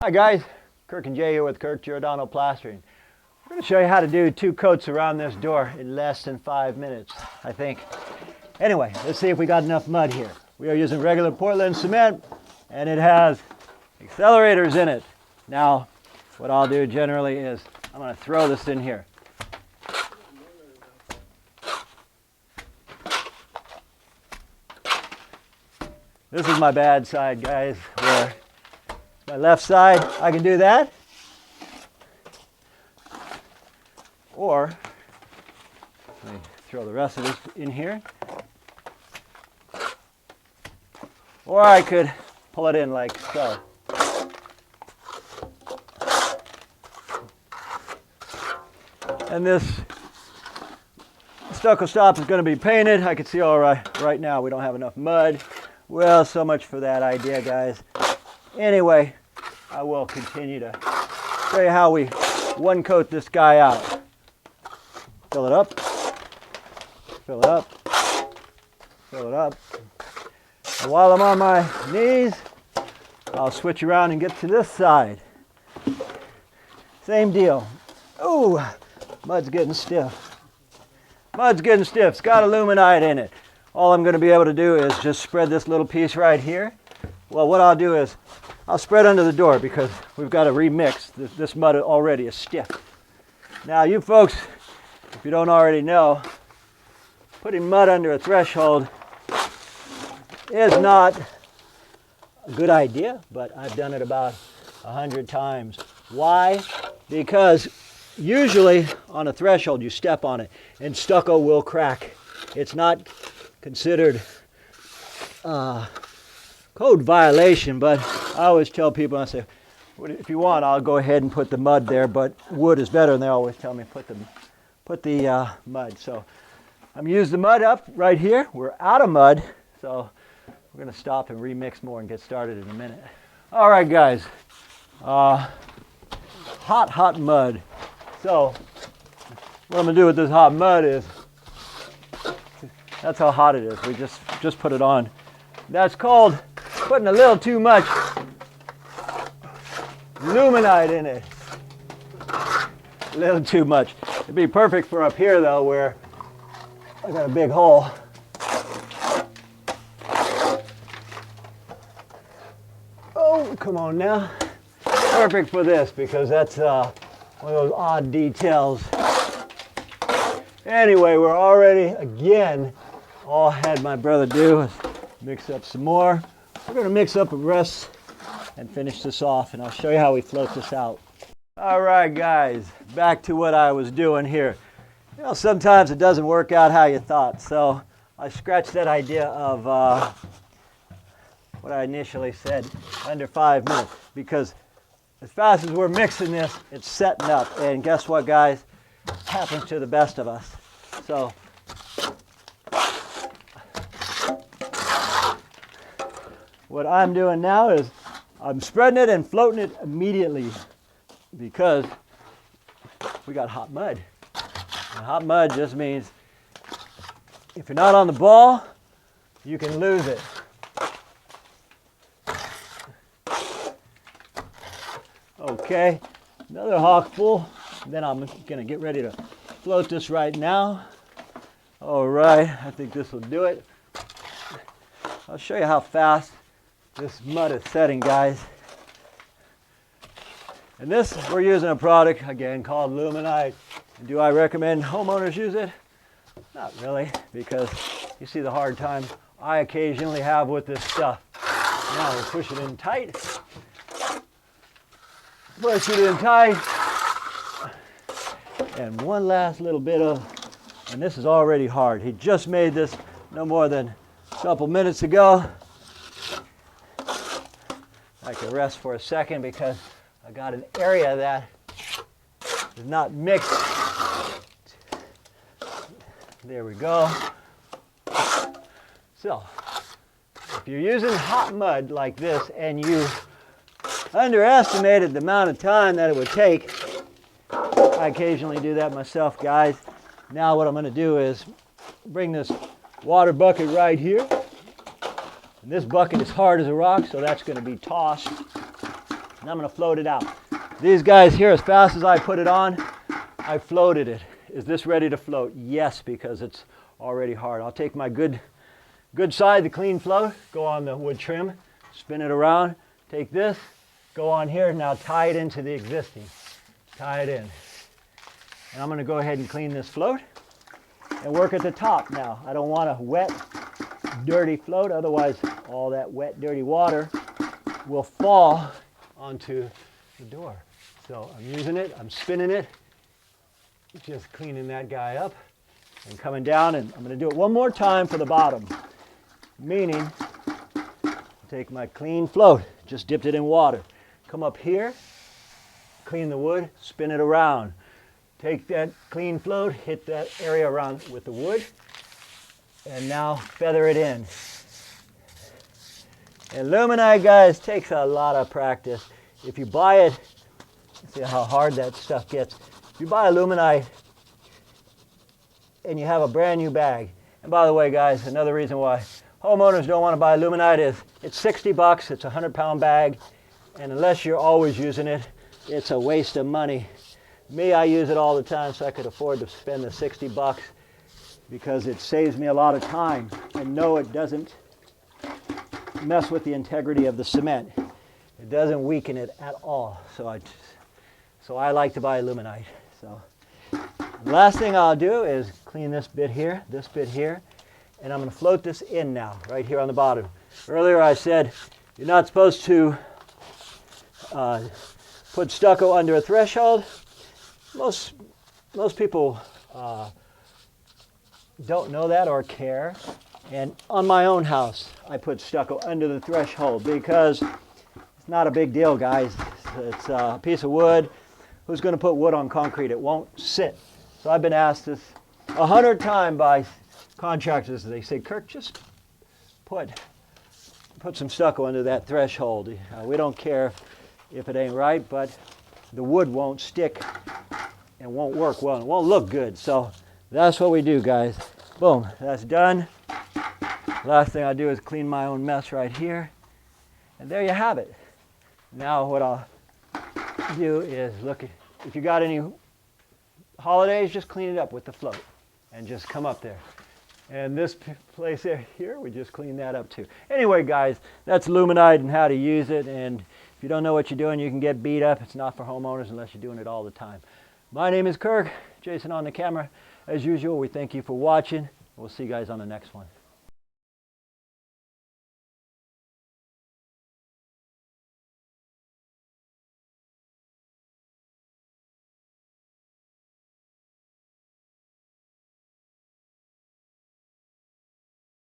Hi guys, Kirk and Jay here with Kirk Giordano Plastering. We're going to show you how to do 2 coats around this door in less than 5 minutes, I think. Anyway, let's see if we got enough mud here. We are using regular Portland cement and it has accelerators in it. Now, what I'll do generally is I'm going to throw this in here. This is my bad side, guys, where my left side, I can do that. Or, let me throw the rest of this in here. Or I could pull it in like so. And this stucco stop is going to be painted. I can see all right now we don't have enough mud. Well, so much for that idea, guys. Anyway, I will continue to show you how we one coat this guy out. Fill it up, fill it up, fill it up. And while I'm on my knees, I'll switch around and get to this side. Same deal. Ooh, mud's getting stiff. Mud's getting stiff. It's got aluminite in it. All I'm going to be able to do is just spread this little piece right here. Well, what I'll do is I'll spread under the door because we've got to remix. This mud already is stiff. Now, you folks, if you don't already know, putting mud under a threshold is not a good idea, but I've done it about 100 times. Why? Because usually on a threshold you step on it and stucco will crack. It's not considered code violation, but I always tell people, I say, if you want, I'll go ahead and put the mud there, but wood is better, and they always tell me put the mud. So I'm using the mud up right here. We're out of mud, so we're going to stop and remix more and get started in a minute. All right, guys. Hot mud. So what I'm going to do with this hot mud is, that's how hot it is. We just put it on. That's called putting a little too much aluminite in it. A little too much. It'd be perfect for up here though, where I got a big hole. Oh, come on now. Perfect for this because that's one of those odd details. Anyway, we're already, again, all I had my brother do is mix up some more. We're going to mix up the rest and finish this off, and I'll show you how we float this out. All right, guys, back to what I was doing here. You know, sometimes it doesn't work out how you thought, so I scratched that idea of what I initially said, under 5 minutes, because as fast as we're mixing this, it's setting up, and guess what, guys? It happens to the best of us. So what I'm doing now is I'm spreading it and floating it immediately because we got hot mud. And hot mud just means if you're not on the ball, you can lose it. Okay, another hawk full. Then I'm going to get ready to float this right now. All right, I think this will do it. I'll show you how fast this mud is setting, guys. And this, we're using a product, again, called aluminite. Do I recommend homeowners use it? Not really, because you see the hard time I occasionally have with this stuff. Now we push it in tight. Push it in tight. And one last little bit of, and this is already hard. He just made this no more than a couple minutes ago. I can rest for a second because I got an area that is not mixed. There we go. So, if you're using hot mud like this and you underestimated the amount of time that it would take, I occasionally do that myself, guys. Now what I'm going to do is bring this water bucket right here. And this bucket is hard as a rock, so that's going to be tossed. and I'm going to float it out. These guys here, as fast as I put it on, I floated it. Is this ready to float? Yes, because it's already hard. I'll take my good side, the clean float, go on the wood trim, spin it around, take this, go on here, now tie it into the existing. Tie it in. And I'm going to go ahead and clean this float and work at the top now. I don't want a wet, dirty float, otherwise all that wet, dirty water will fall onto the door. So I'm using it, I'm spinning it, just cleaning that guy up and coming down, and I'm going to do it one more time for the bottom, meaning take my clean float, just dipped it in water, come up here, clean the wood, spin it around, take that clean float, hit that area around with the wood, and now feather it in. And Luminite, guys, takes a lot of practice. If you buy it, see how hard that stuff gets. If you buy Luminite and you have a brand new bag, and by the way, guys, another reason why homeowners don't want to buy Luminite is it's 60 bucks, it's a 100-pound bag, and unless you're always using it, it's a waste of money. Me, I use it all the time, so I could afford to spend the 60 bucks because it saves me a lot of time. And no, it doesn't mess with the integrity of the cement. It doesn't weaken it at all. So I like to buy Luminite. So the last thing I'll do is clean this bit here, and I'm going to float this in now, right here on the bottom. Earlier I said you're not supposed to put stucco under a threshold. Most people don't know that or care. And on my own house, I put stucco under the threshold because it's not a big deal, guys. It's a piece of wood. Who's going to put wood on concrete? It won't sit. So I've been asked this 100 times by contractors. They say, Kirk, just put some stucco under that threshold. We don't care if it ain't right, but the wood won't stick and won't work well. It won't look good. So that's what we do, guys. Boom, that's done. Last thing I do is clean my own mess right here. And there you have it. Now what I'll do is look, if you got any holidays, just clean it up with the float and just come up there. And this place here, we just clean that up too. Anyway, guys, that's Luminite and how to use it. And if you don't know what you're doing, you can get beat up. It's not for homeowners unless you're doing it all the time. My name is Kirk, Jason on the camera. As usual, we thank you for watching. We'll see you guys on the next one.